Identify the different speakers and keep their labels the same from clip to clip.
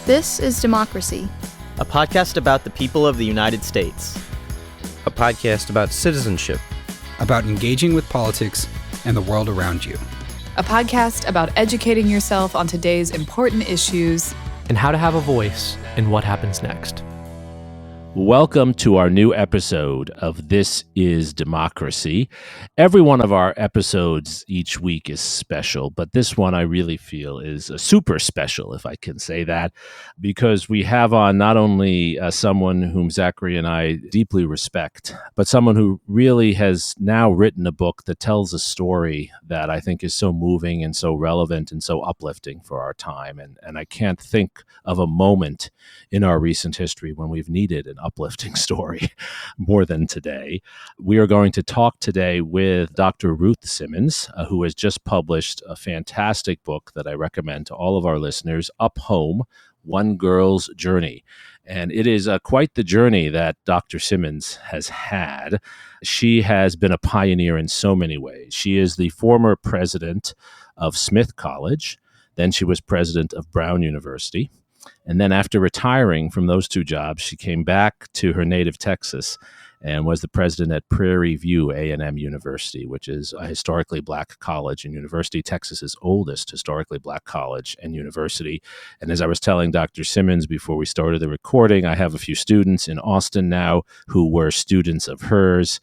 Speaker 1: This is Democracy,
Speaker 2: a podcast about the people of the United States.
Speaker 3: A podcast about citizenship.
Speaker 4: About engaging with politics and the world around you.
Speaker 5: A podcast about educating yourself on today's important issues.
Speaker 6: And how to have a voice in what happens next.
Speaker 7: Welcome to our new episode of This is Democracy. Every one of our episodes each week is special, but this one I really feel is super special, if I can say that, because we have on not only someone whom Zachary and I deeply respect, but someone who really has now written a book that tells a story that I think is so moving and so relevant and so uplifting for our time. And I can't think of a moment in our recent history when we've needed an uplifting story more than today. We are going to talk today with Dr. Ruth Simmons, who has just published a fantastic book that I recommend to all of our listeners, Up Home, One Girl's Journey. And it is quite the journey that Dr. Simmons has had. She has been a pioneer in so many ways. She is the former president of Smith College. Then she was president of Brown University. And then after retiring from those two jobs, she came back to her native Texas and was the president at Prairie A&M University, which is a historically black college and university, Texas's oldest historically black college and university. And as I was telling Dr. Simmons before we started the recording, I have a few students in Austin now who were students of hers.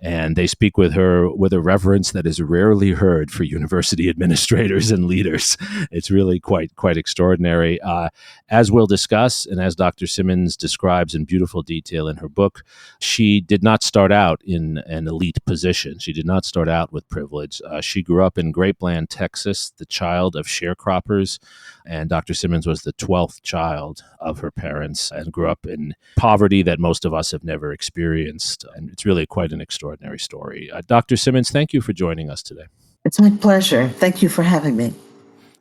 Speaker 7: And they speak with her with a reverence that is rarely heard for university administrators and leaders. It's really quite extraordinary. As we'll discuss, and as Dr. Simmons describes in beautiful detail in her book, she did not start out in an elite position. She did not start out with privilege. She grew up in Grapeland, Texas, the child of sharecroppers. And Dr. Simmons was the 12th child of her parents and grew up in poverty that most of us have never experienced. And it's really quite an extraordinary story. Dr. Simmons, thank you for joining us today.
Speaker 8: It's my pleasure. Thank you for having me.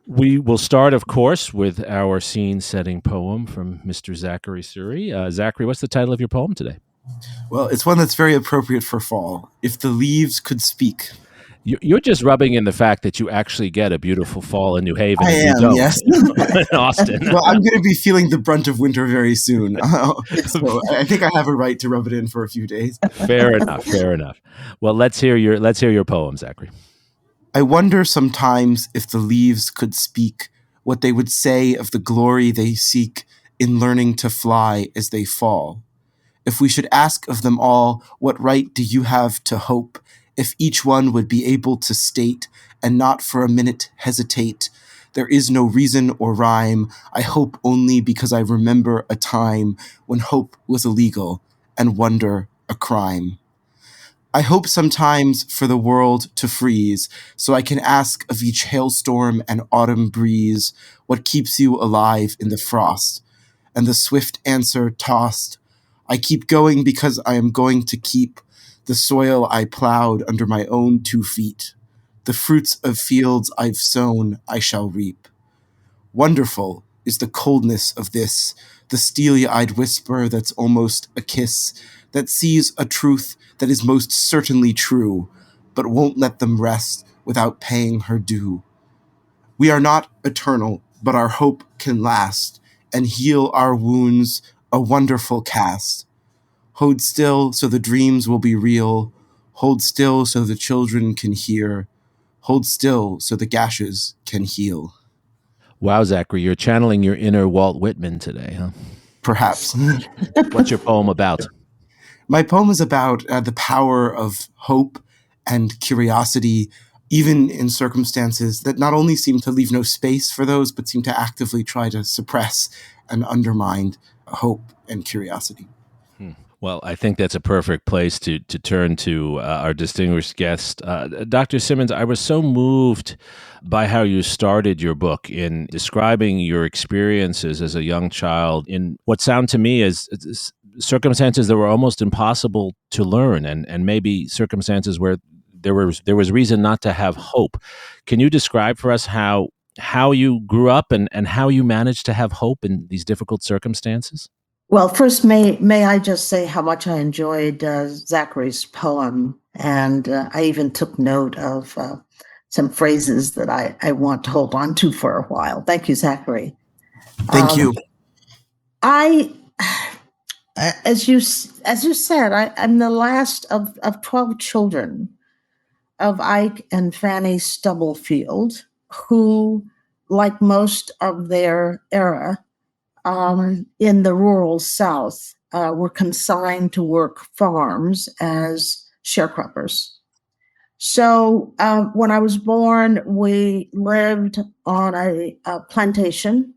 Speaker 7: We will start, of course, with our scene-setting poem from Mr. Zachary Suri. Zachary, what's the title of your poem today?
Speaker 9: Well, it's one that's very appropriate for fall. If the Leaves Could Speak.
Speaker 7: You're just rubbing in the fact that you actually get a beautiful fall in New Haven.
Speaker 9: I am, yes.
Speaker 7: In Austin.
Speaker 9: Well, I'm going to be feeling the brunt of winter very soon. So I think I have a right to rub it in for a few days.
Speaker 7: Fair enough. Well, let's hear your poem, Zachary.
Speaker 9: I wonder sometimes if the leaves could speak, what they would say of the glory they seek in learning to fly as they fall. If we should ask of them all, what right do you have to hope? If each one would be able to state and not for a minute hesitate, there is no reason or rhyme. I hope only because I remember a time when hope was illegal and wonder a crime. I hope sometimes for the world to freeze, so I can ask of each hailstorm and autumn breeze, what keeps you alive in the frost? And the swift answer tossed, I keep going because I am going to keep the soil I plowed under my own 2 feet. The fruits of fields I've sown I shall reap. Wonderful is the coldness of this, the steely-eyed whisper that's almost a kiss, that sees a truth that is most certainly true, but won't let them rest without paying her due. We are not eternal, but our hope can last and heal our wounds, a wonderful cast. Hold still so the dreams will be real. Hold still so the children can hear. Hold still so the gashes can heal.
Speaker 7: Wow, Zachary, you're channeling your inner Walt Whitman today, huh?
Speaker 9: Perhaps.
Speaker 7: What's your poem about?
Speaker 9: My poem is about the power of hope and curiosity, even in circumstances that not only seem to leave no space for those, but seem to actively try to suppress and undermine hope and curiosity.
Speaker 7: Well, I think that's a perfect place to turn to our distinguished guest. Dr. Simmons, I was so moved by how you started your book in describing your experiences as a young child in what sound to me as circumstances that were almost impossible to learn, and maybe circumstances where there was reason not to have hope. Can you describe for us how you grew up and how you managed to have hope in these difficult circumstances?
Speaker 8: Well, first, may I just say how much I enjoyed Zachary's poem, and I even took note of some phrases that I want to hold on to for a while. Thank you, Zachary.
Speaker 9: Thank you.
Speaker 8: I, as you said, I'm the last of 12 children of Ike and Fanny Stubblefield, who, like most of their era, in the rural South, were consigned to work farms as sharecroppers. So when I was born, we lived on a plantation,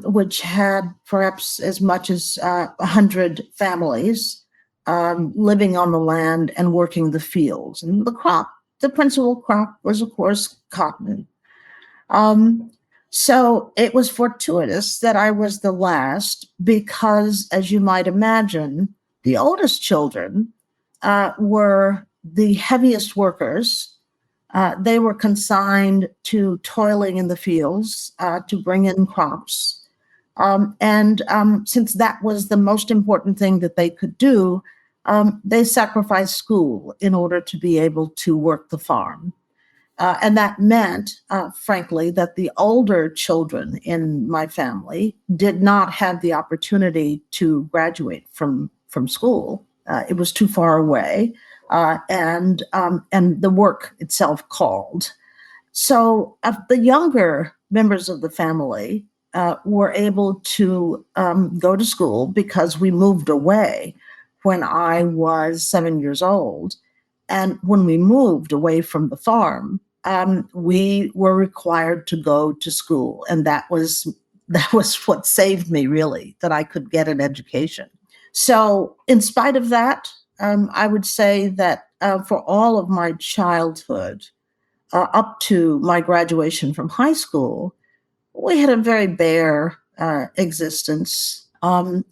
Speaker 8: which had perhaps as much as 100 families living on the land and working the fields. And the principal crop was, of course, cotton. Um, so it was fortuitous that I was the last because, as you might imagine, the oldest children were the heaviest workers. They were consigned to toiling in the fields to bring in crops. And since that was the most important thing that they could do, they sacrificed school in order to be able to work the farm. And that meant, frankly, that the older children in my family did not have the opportunity to graduate from school. It was too far away, and the work itself called. So the younger members of the family were able to go to school because we moved away when I was 7 years old. And when we moved away from the farm, we were required to go to school, and that was what saved me, really, that I could get an education. So, in spite of that, I would say that for all of my childhood, up to my graduation from high school, we had a very bare existence,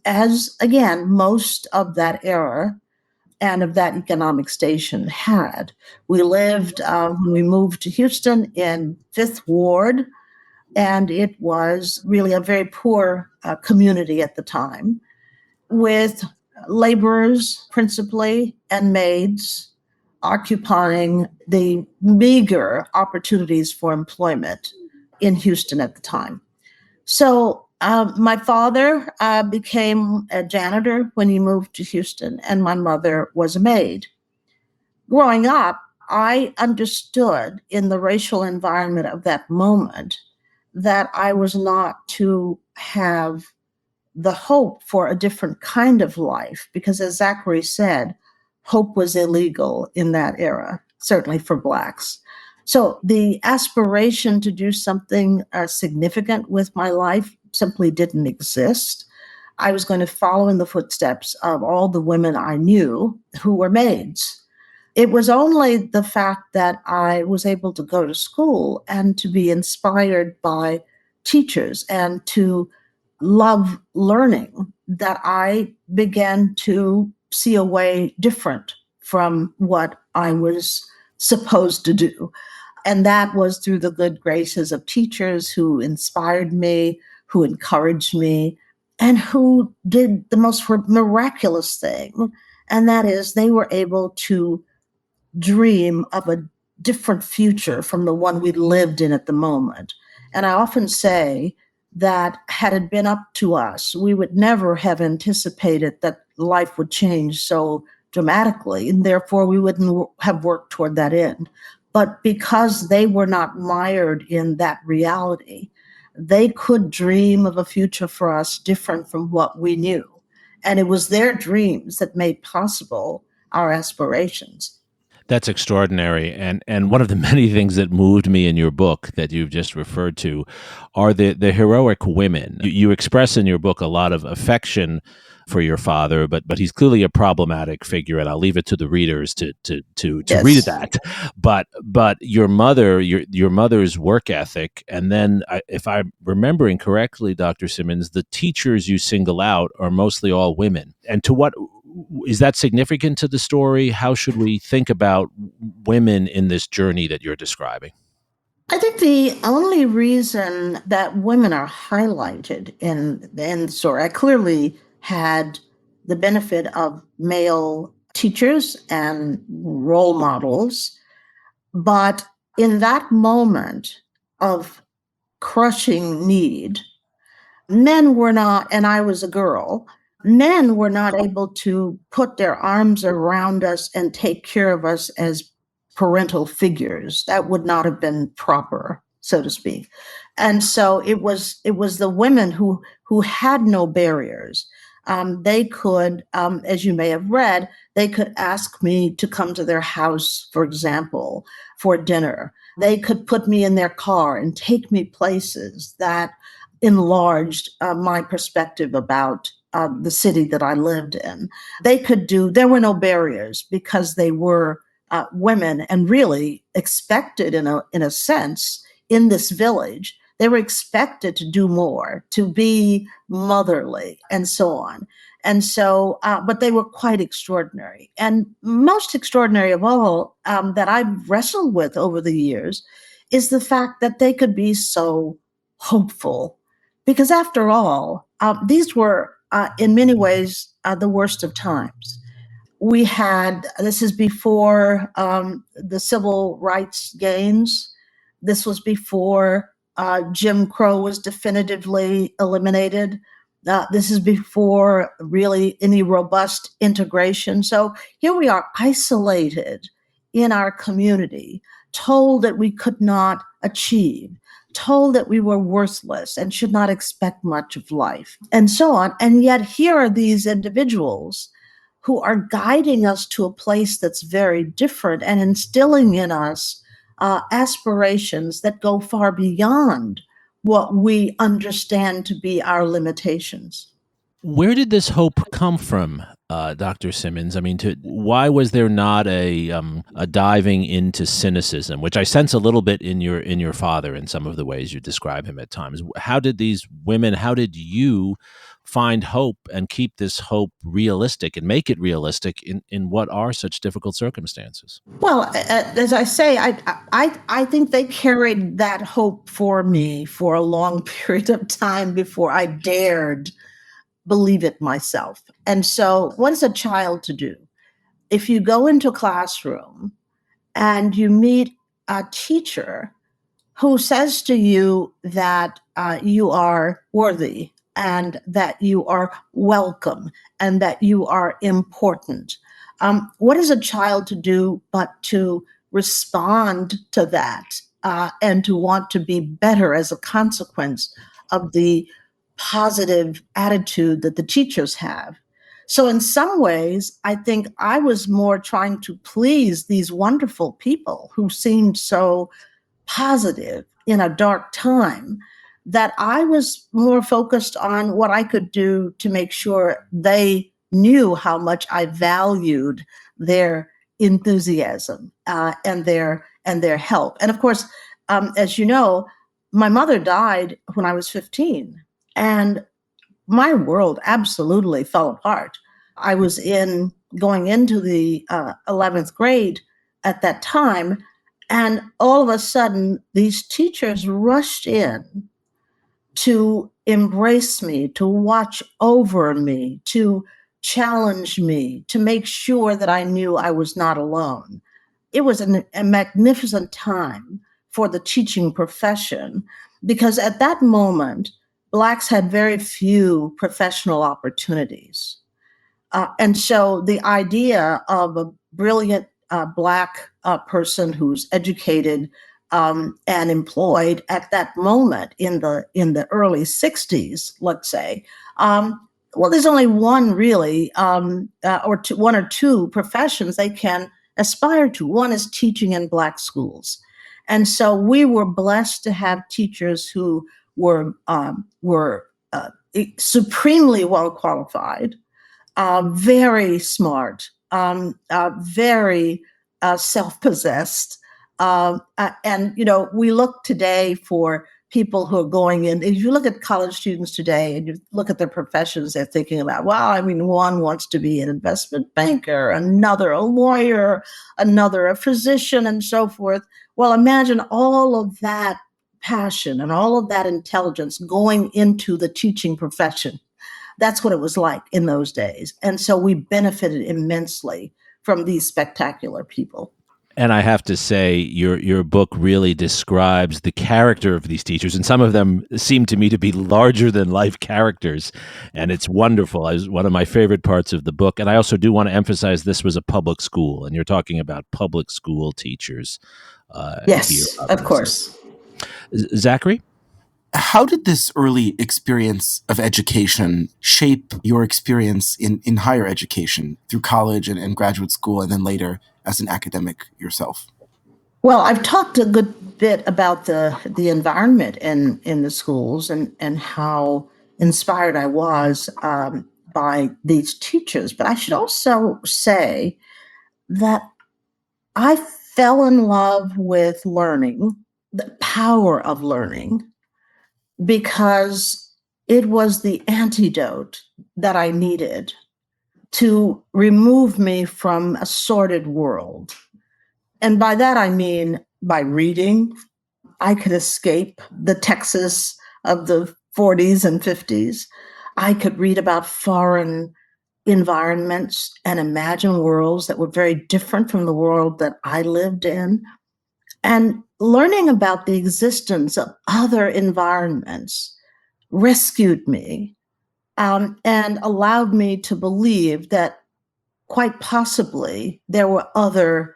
Speaker 8: as again most of that era and of that economic station had. We lived, when we moved to Houston, in Fifth Ward, and it was really a very poor community at the time, with laborers principally and maids occupying the meager opportunities for employment in Houston at the time. So my father became a janitor when he moved to Houston, and my mother was a maid. Growing up, I understood in the racial environment of that moment that I was not to have the hope for a different kind of life, because as Zachary said, hope was illegal in that era, certainly for Blacks. So the aspiration to do something significant with my life simply didn't exist. I was going to follow in the footsteps of all the women I knew who were maids. It was only the fact that I was able to go to school and to be inspired by teachers and to love learning that I began to see a way different from what I was supposed to do. And that was through the good graces of teachers who inspired me, who encouraged me, and who did the most miraculous thing. And that is, they were able to dream of a different future from the one we lived in at the moment. And I often say that had it been up to us, we would never have anticipated that life would change so dramatically, and therefore we wouldn't have worked toward that end. But because they were not mired in that reality, they could dream of a future for us different from what we knew. And it was their dreams that made possible our aspirations.
Speaker 7: That's extraordinary. And one of the many things that moved me in your book that you've just referred to are the heroic women. You express in your book a lot of affection for your father, but he's clearly a problematic figure, and I'll leave it to the readers to
Speaker 8: Yes.
Speaker 7: read that. But your mother's work ethic, and then if I'm remembering correctly, Dr. Simmons, the teachers you single out are mostly all women. And to what is that significant to the story? How should we think about women in this journey that you're describing?
Speaker 8: I think the only reason that women are highlighted in the story, I clearly had the benefit of male teachers and role models, but in that moment of crushing need, Men were not, and I was a girl, men were not able to put their arms around us and take care of us as parental figures. That would not have been proper, so to speak. And so it was the women who had no barriers. They could, as you may have read, they could ask me to come to their house, for example, for dinner. They could put me in their car and take me places that enlarged my perspective about the city that I lived in. There were no barriers because they were women and really expected in a sense in this village. They were expected to do more, to be motherly and so on. And so, but they were quite extraordinary. And most extraordinary of all that I've wrestled with over the years is the fact that they could be so hopeful. Because after all, these were, in many ways, the worst of times. This is before the civil rights gains. This was before Jim Crow was definitively eliminated. This is before really any robust integration. So here we are isolated in our community, told that we could not achieve, told that we were worthless and should not expect much of life, and so on. And yet here are these individuals who are guiding us to a place that's very different and instilling in us aspirations that go far beyond what we understand to be our limitations.
Speaker 7: Where did this hope come from, Dr. Simmons? I mean, why was there not a diving into cynicism, which I sense a little bit in your father in some of the ways you describe him at times? How did you find hope and keep this hope realistic and make it realistic in what are such difficult circumstances?
Speaker 8: Well, as I say, I think they carried that hope for me for a long period of time before I dared believe it myself. And so, what is a child to do? If you go into a classroom and you meet a teacher who says to you that you are worthy and that you are welcome and that you are important, what is a child to do but to respond to that and to want to be better as a consequence of the positive attitude that the teachers have? So in some ways, I think I was more trying to please these wonderful people who seemed so positive in a dark time, that I was more focused on what I could do to make sure they knew how much I valued their enthusiasm and their help. And of course, as you know, my mother died when I was 15, and my world absolutely fell apart. I was going into the 11th grade at that time, and all of a sudden, these teachers rushed in to embrace me, to watch over me, to challenge me, to make sure that I knew I was not alone. It was a magnificent time for the teaching profession because at that moment, Blacks had very few professional opportunities. And so the idea of a brilliant Black person who's educated and employed at that moment in the early 60s, let's say, well, there's only one really, one or two professions they can aspire to. One is teaching in Black schools. And so we were blessed to have teachers who were supremely well qualified, very smart, very self-possessed. And, we look today for people who are going in. If you look at college students today and you look at their professions, they're thinking about, one wants to be an investment banker, another a lawyer, another a physician, and so forth. Well, imagine all of that passion and all of that intelligence going into the teaching profession. That's what it was like in those days. And so we benefited immensely from these spectacular people.
Speaker 7: And I have to say, your book really describes the character of these teachers, and some of them seem to me to be larger than life characters, and it's wonderful. It's one of my favorite parts of the book. And I also do want to emphasize this was a public school, and you're talking about public school teachers here,
Speaker 8: Yes, of
Speaker 7: obviously.
Speaker 8: course.
Speaker 7: Zachary?
Speaker 9: How did this early experience of education shape your experience in higher education through college and graduate school, and then later as an academic yourself?
Speaker 8: Well, I've talked a good bit about the environment in the schools and how inspired I was by these teachers. But I should also say that I fell in love with learning, the power of learning, because it was the antidote that I needed to remove me from a sordid world. And by that, I mean by reading, I could escape the Texas of the 40s and 50s. I could read about foreign environments and imagine worlds that were very different from the world that I lived in. And learning about the existence of other environments rescued me and allowed me to believe that quite possibly there were other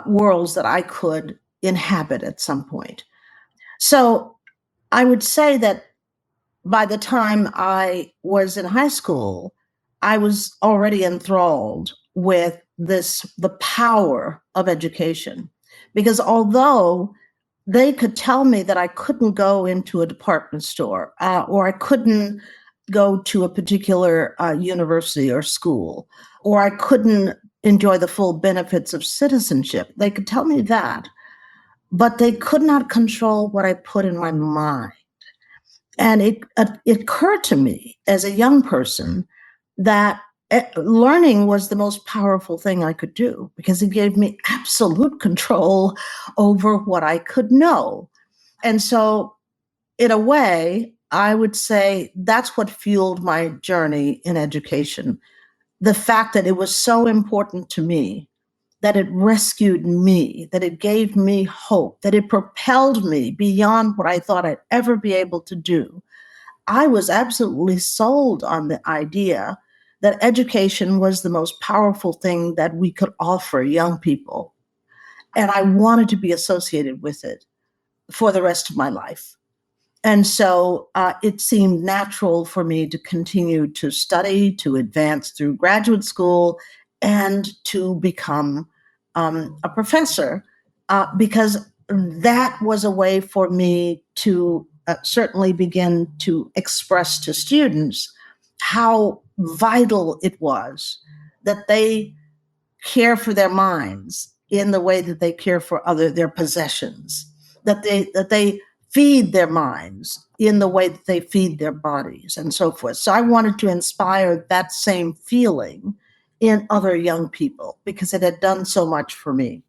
Speaker 8: worlds that I could inhabit at some point. So I would say that by the time I was in high school, I was already enthralled with the power of education. Because although they could tell me that I couldn't go into a department store or I couldn't go to a particular university or school, or I couldn't enjoy the full benefits of citizenship. They could tell me that, but they could not control what I put in my mind. And it occurred to me as a young person that learning was the most powerful thing I could do because it gave me absolute control over what I could know. And so, in a way, I would say that's what fueled my journey in education. The fact that it was so important to me, that it rescued me, that it gave me hope, that it propelled me beyond what I thought I'd ever be able to do. I was absolutely sold on the idea that education was the most powerful thing that we could offer young people. And I wanted to be associated with it for the rest of my life. And so it seemed natural for me to continue to study, to advance through graduate school, and to become a professor, because that was a way for me to certainly begin to express to students how vital it was that they care for their minds in the way that they care for their possessions, that they feed their minds in the way that they feed their bodies and so forth. So I wanted to inspire that same feeling in other young people because it had done so much for me.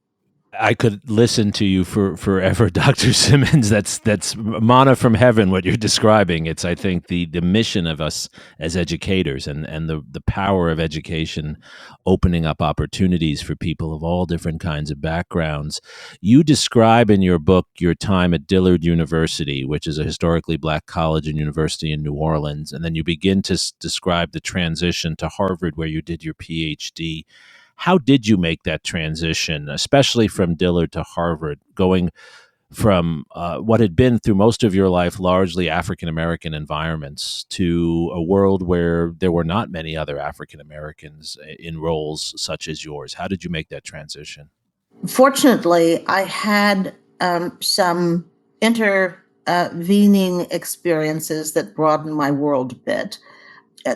Speaker 7: I could listen to you for forever, Dr. Simmons. That's manna from heaven, what you're describing. It's, I think, the mission of us as educators and the power of education opening up opportunities for people of all different kinds of backgrounds. You describe in your book your time at Dillard University, which is a historically Black college and university in New Orleans, and then you begin to describe the transition to Harvard, where you did your PhD. How did you make that transition, especially from Dillard to Harvard, going from what had been through most of your life largely African American environments to a world where there were not many other African Americans in roles such as yours? How did you make that transition?
Speaker 8: Fortunately, I had some intervening experiences that broadened my world a bit.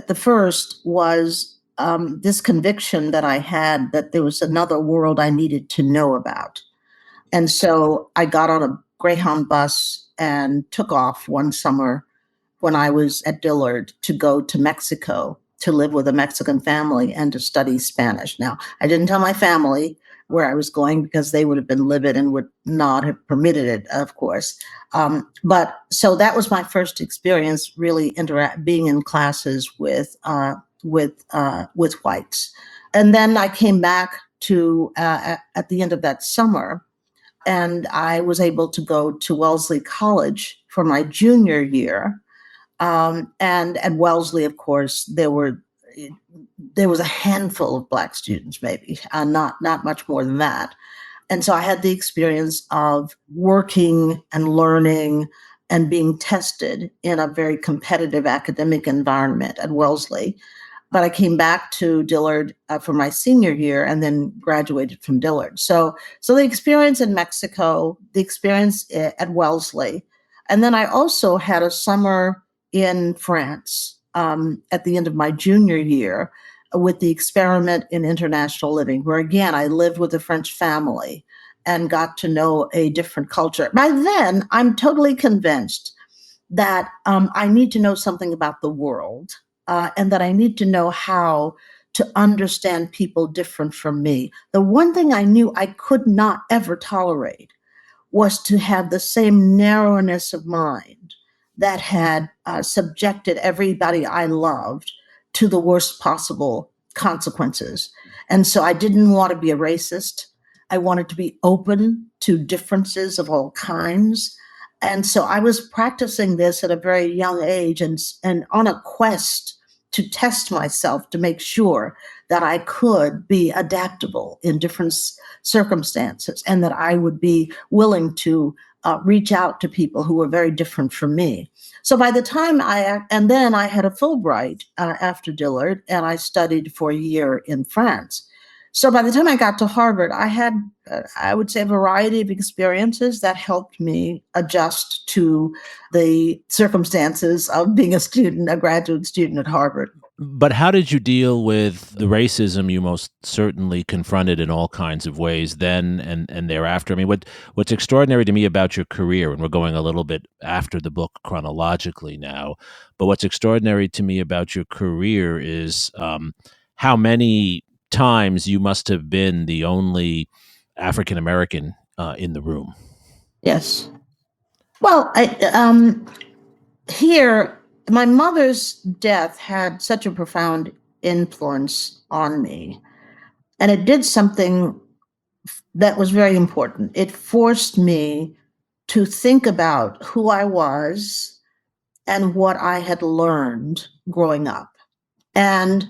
Speaker 8: The first was this conviction that I had that there was another world I needed to know about. And so I got on a Greyhound bus and took off one summer when I was at Dillard to go to Mexico to live with a Mexican family and to study Spanish. Now, I didn't tell my family where I was going because they would have been livid and would not have permitted it, of course. But so that was my first experience really being in classes with whites. And then I came back at the end of that summer, and I was able to go to Wellesley College for my junior year. And at Wellesley, of course, there was a handful of Black students, maybe, not much more than that. And so I had the experience of working and learning and being tested in a very competitive academic environment at Wellesley. But I came back to Dillard for my senior year and then graduated from Dillard. So the experience in Mexico, the experience at Wellesley, and then I also had a summer in France at the end of my junior year with the experiment in international living, where again, I lived with a French family and got to know a different culture. By then, I'm totally convinced that I need to know something about the world and that I need to know how to understand people different from me. The one thing I knew I could not ever tolerate was to have the same narrowness of mind that had subjected everybody I loved to the worst possible consequences. And so I didn't want to be a racist. I wanted to be open to differences of all kinds. And so I was practicing this at a very young age and on a quest to test myself to make sure that I could be adaptable in different circumstances and that I would be willing to reach out to people who were very different from me. So by the time and then I had a Fulbright after Dillard, and I studied for a year in France. So by the time I got to Harvard, I had, I would say, a variety of experiences that helped me adjust to the circumstances of being a graduate student at Harvard.
Speaker 7: But how did you deal with the racism you most certainly confronted in all kinds of ways then and thereafter? I mean, what's extraordinary to me about your career, and we're going a little bit after the book chronologically now, but what's extraordinary to me about your career is how many times you must have been the only African American in the room.
Speaker 8: Yes. Well, here, my mother's death had such a profound influence on me, and it did something that was very important. It forced me to think about who I was and what I had learned growing up. And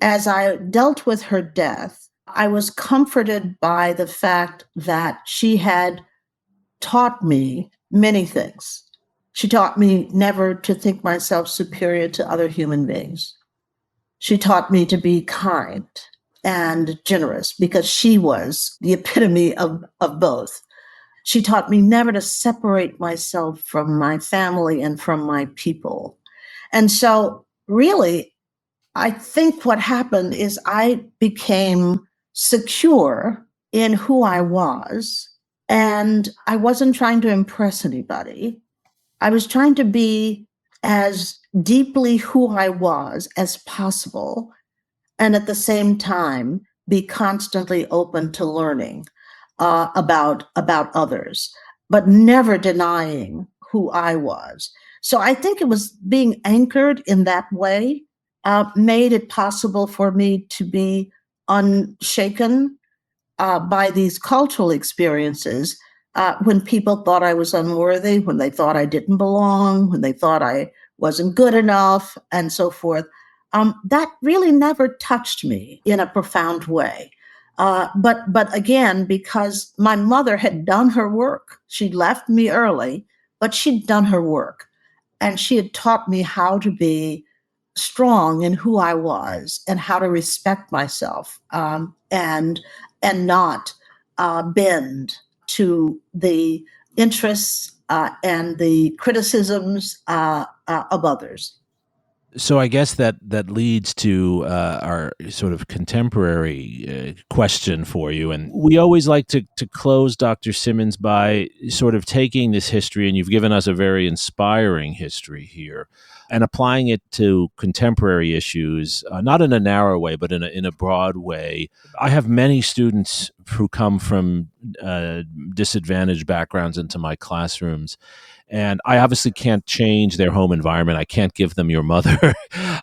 Speaker 8: as I dealt with her death, I was comforted by the fact that she had taught me many things. She taught me never to think myself superior to other human beings. She taught me to be kind and generous because she was the epitome of both. She taught me never to separate myself from my family and from my people. And so really, I think what happened is I became secure in who I was, and I wasn't trying to impress anybody. I was trying to be as deeply who I was as possible, and at the same time, be constantly open to learning about others, but never denying who I was. So I think it was being anchored in that way made it possible for me to be unshaken by these cultural experiences when people thought I was unworthy, when they thought I didn't belong, when they thought I wasn't good enough, and so forth. That really never touched me in a profound way. But again, because my mother had done her work, she left me early, but she'd done her work. And she had taught me how to be strong in who I was and how to respect myself and not bend to the interests and the criticisms of others.
Speaker 7: So I guess that leads to our sort of contemporary question for you. And we always like to close, Dr. Simmons, by sort of taking this history, and you've given us a very inspiring history here, and applying it to contemporary issues, not in a narrow way, but in a broad way. I have many students who come from disadvantaged backgrounds into my classrooms. And I obviously can't change their home environment. I can't give them your mother,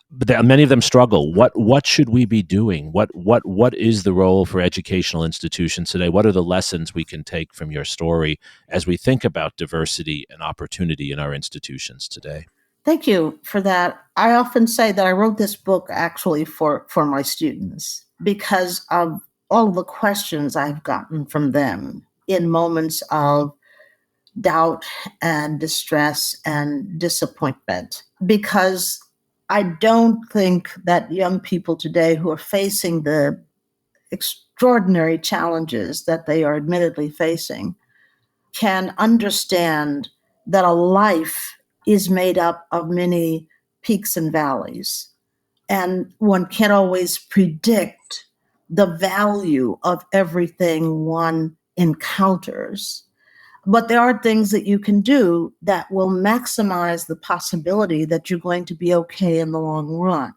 Speaker 7: but many of them struggle. What should we be doing? What is the role for educational institutions today? What are the lessons we can take from your story as we think about diversity and opportunity in our institutions today?
Speaker 8: Thank you for that. I often say that I wrote this book actually for my students because of all of the questions I've gotten from them in moments of doubt and distress and disappointment. Because I don't think that young people today who are facing the extraordinary challenges that they are admittedly facing can understand that a life is made up of many peaks and valleys. And one can't always predict the value of everything one encounters. But there are things that you can do that will maximize the possibility that you're going to be okay in the long run.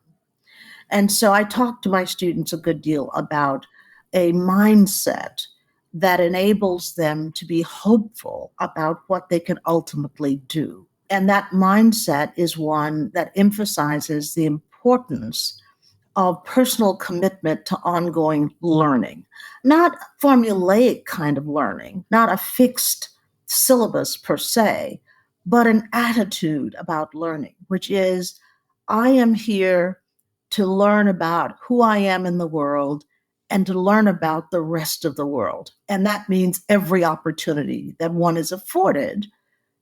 Speaker 8: And so I talk to my students a good deal about a mindset that enables them to be hopeful about what they can ultimately do. And that mindset is one that emphasizes the importance of personal commitment to ongoing learning, not formulaic kind of learning, not a fixed syllabus per se, but an attitude about learning, which is, I am here to learn about who I am in the world and to learn about the rest of the world. And that means every opportunity that one is afforded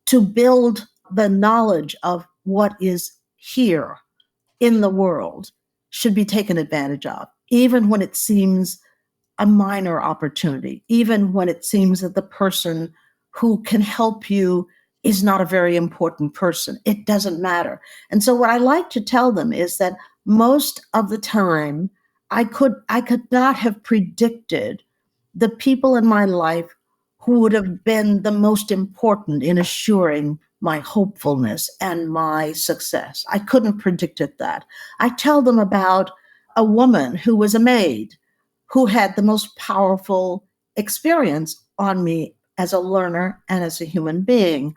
Speaker 8: to build the knowledge of what is here in the world should be taken advantage of, even when it seems a minor opportunity, even when it seems that the person who can help you is not a very important person. It doesn't matter. And so what I like to tell them is that most of the time, I could not have predicted the people in my life who would have been the most important in assuring my hopefulness and my success. I couldn't have predicted that. I tell them about a woman who was a maid who had the most powerful experience on me as a learner and as a human being.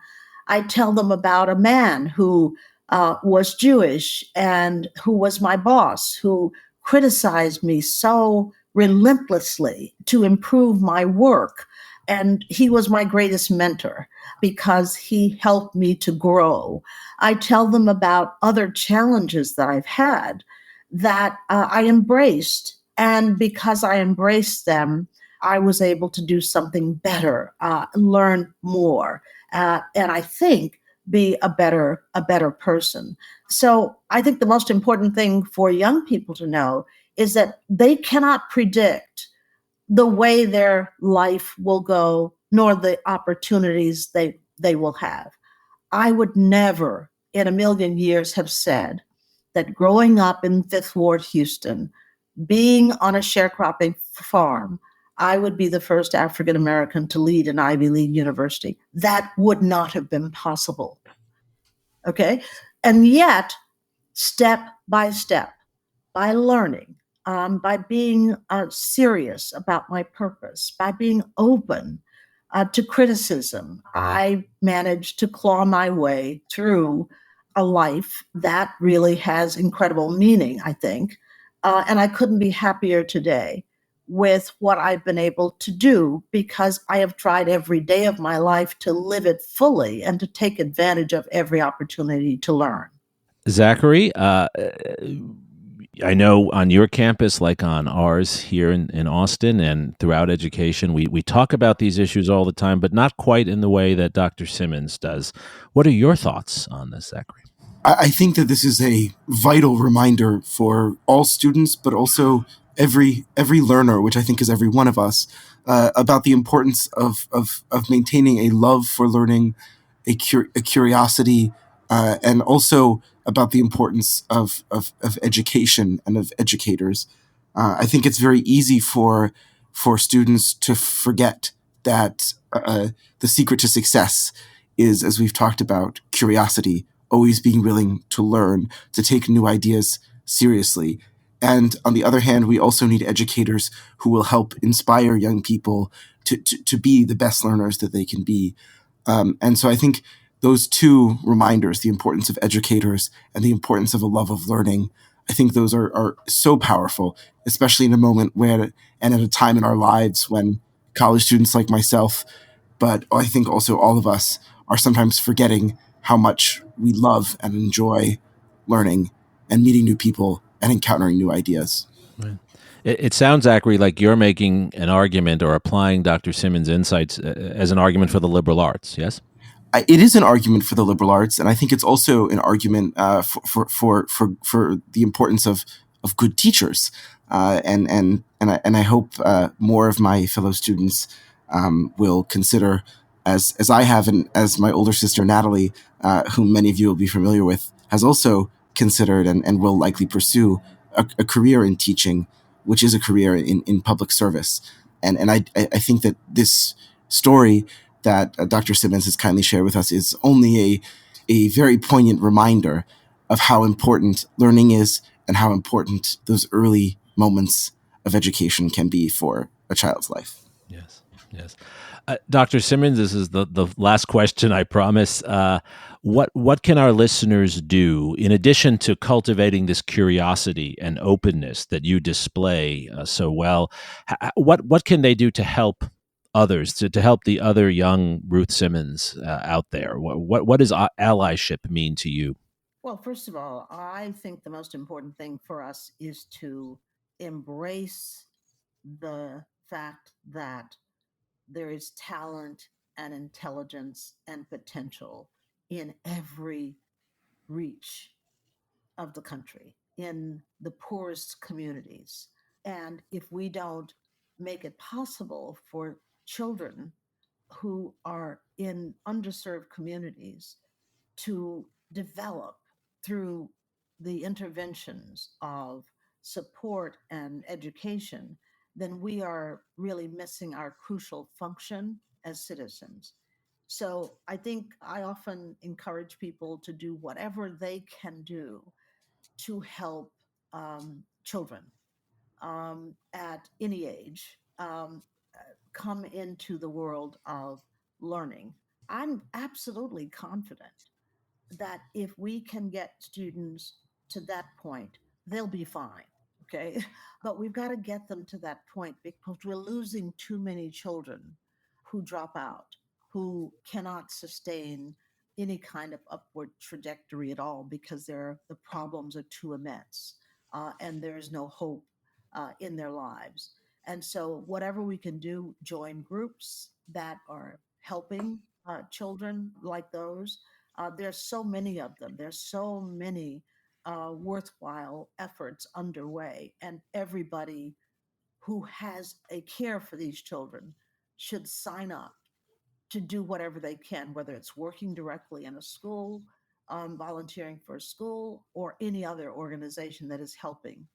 Speaker 8: I tell them about a man who was Jewish and who was my boss, who criticized me so relentlessly to improve my work. And he was my greatest mentor because he helped me to grow. I tell them about other challenges that I've had that I embraced. And because I embraced them, I was able to do something better, learn more, and I think be a better person. So I think the most important thing for young people to know is that they cannot predict the way their life will go, nor the opportunities they will have. I would never in a million years have said that growing up in Fifth Ward, Houston, being on a sharecropping farm, I would be the first African American to lead an Ivy League university. That would not have been possible. Okay? And yet, step by step, by learning, by being serious about my purpose, by being open to criticism, I managed to claw my way through a life that really has incredible meaning, I think. And I couldn't be happier today with what I've been able to do because I have tried every day of my life to live it fully and to take advantage of every opportunity to learn.
Speaker 7: Zachary, I know on your campus, like on ours here in Austin and throughout education, we talk about these issues all the time, but not quite in the way that Dr. Simmons does. What are your thoughts on this, Zachary?
Speaker 9: I think that this is a vital reminder for all students, but also every learner, which I think is every one of us, about the importance of maintaining a love for learning, a curiosity, and also about the importance of education and of educators. I think it's very easy for students to forget that the secret to success is, as we've talked about, curiosity, always being willing to learn, to take new ideas seriously. And on the other hand, we also need educators who will help inspire young people to be the best learners that they can be. And so I think those two reminders, the importance of educators and the importance of a love of learning, I think those are so powerful, especially in a moment where, and at a time in our lives when college students like myself, but I think also all of us, are sometimes forgetting how much we love and enjoy learning and meeting new people and encountering new ideas.
Speaker 7: Right. It sounds, Zachary, like you're making an argument or applying Dr. Simmons' insights as an argument for the liberal arts, yes?
Speaker 9: It is an argument for the liberal arts, and I think it's also an argument for the importance of good teachers. And I hope more of my fellow students will consider, as I have, and as my older sister Natalie, whom many of you will be familiar with, has also considered and will likely pursue a career in teaching, which is a career in public service. And I think that this story that Dr. Simmons has kindly shared with us is only a very poignant reminder of how important learning is and how important those early moments of education can be for a child's life.
Speaker 7: Yes, yes. Dr. Simmons, this is the last question, I promise. What can our listeners do in addition to cultivating this curiosity and openness that you display so well? What can they do to help others, to help the other young Ruth Simmons out there? What does allyship mean to you?
Speaker 8: Well, first of all, I think the most important thing for us is to embrace the fact that there is talent and intelligence and potential in every reach of the country, in the poorest communities. And if we don't make it possible for children who are in underserved communities to develop through the interventions of support and education, then we are really missing our crucial function as citizens. So I think I often encourage people to do whatever they can do to help children at any age come into the world of learning. I'm absolutely confident that if we can get students to that point, they'll be fine. Okay. But we've got to get them to that point because we're losing too many children who drop out, who cannot sustain any kind of upward trajectory at all because the problems are too immense and there is no hope in their lives. And so, whatever we can do, join groups that are helping children like those. There's so many of them. There's so many worthwhile efforts underway, and everybody who has a care for these children should sign up to do whatever they can, whether it's working directly in a school, volunteering for a school, or any other organization that is helping.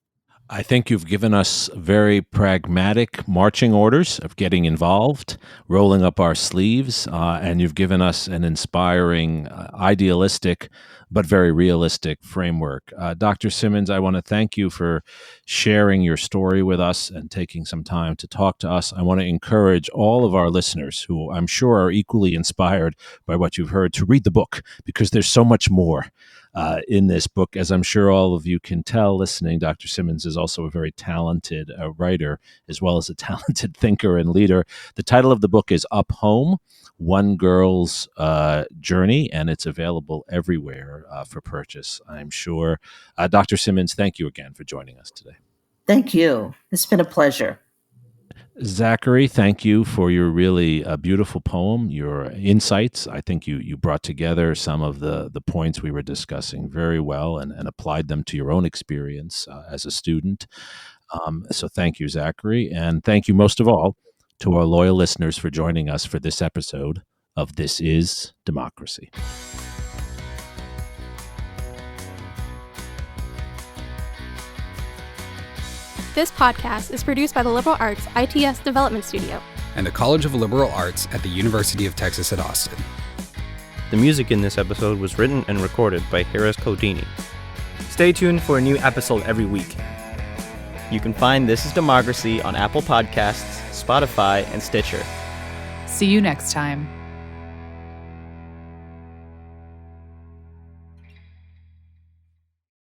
Speaker 7: I think you've given us very pragmatic marching orders of getting involved, rolling up our sleeves, and you've given us an inspiring, idealistic, but very realistic framework. Dr. Simmons, I want to thank you for sharing your story with us and taking some time to talk to us. I want to encourage all of our listeners, who I'm sure are equally inspired by what you've heard, to read the book, because there's so much more in this book. As I'm sure all of you can tell listening, Dr. Simmons is also a very talented writer, as well as a talented thinker and leader. The title of the book is Up Home, One Girl's Journey, and it's available everywhere for purchase, I'm sure. Dr. Simmons, thank you again for joining us today.
Speaker 8: Thank you. It's been a pleasure.
Speaker 7: Zachary, thank you for your really beautiful poem, your insights. I think you brought together some of the points we were discussing very well and applied them to your own experience as a student. So thank you, Zachary. And thank you most of all to our loyal listeners for joining us for this episode of This Is Democracy.
Speaker 1: This podcast is produced by the Liberal Arts ITS Development Studio
Speaker 4: and the College of Liberal Arts at the University of Texas at Austin.
Speaker 3: The music in this episode was written and recorded by Harris Codini.
Speaker 2: Stay tuned for a new episode every week. You can find This is Democracy on Apple Podcasts, Spotify, and Stitcher.
Speaker 5: See you next time.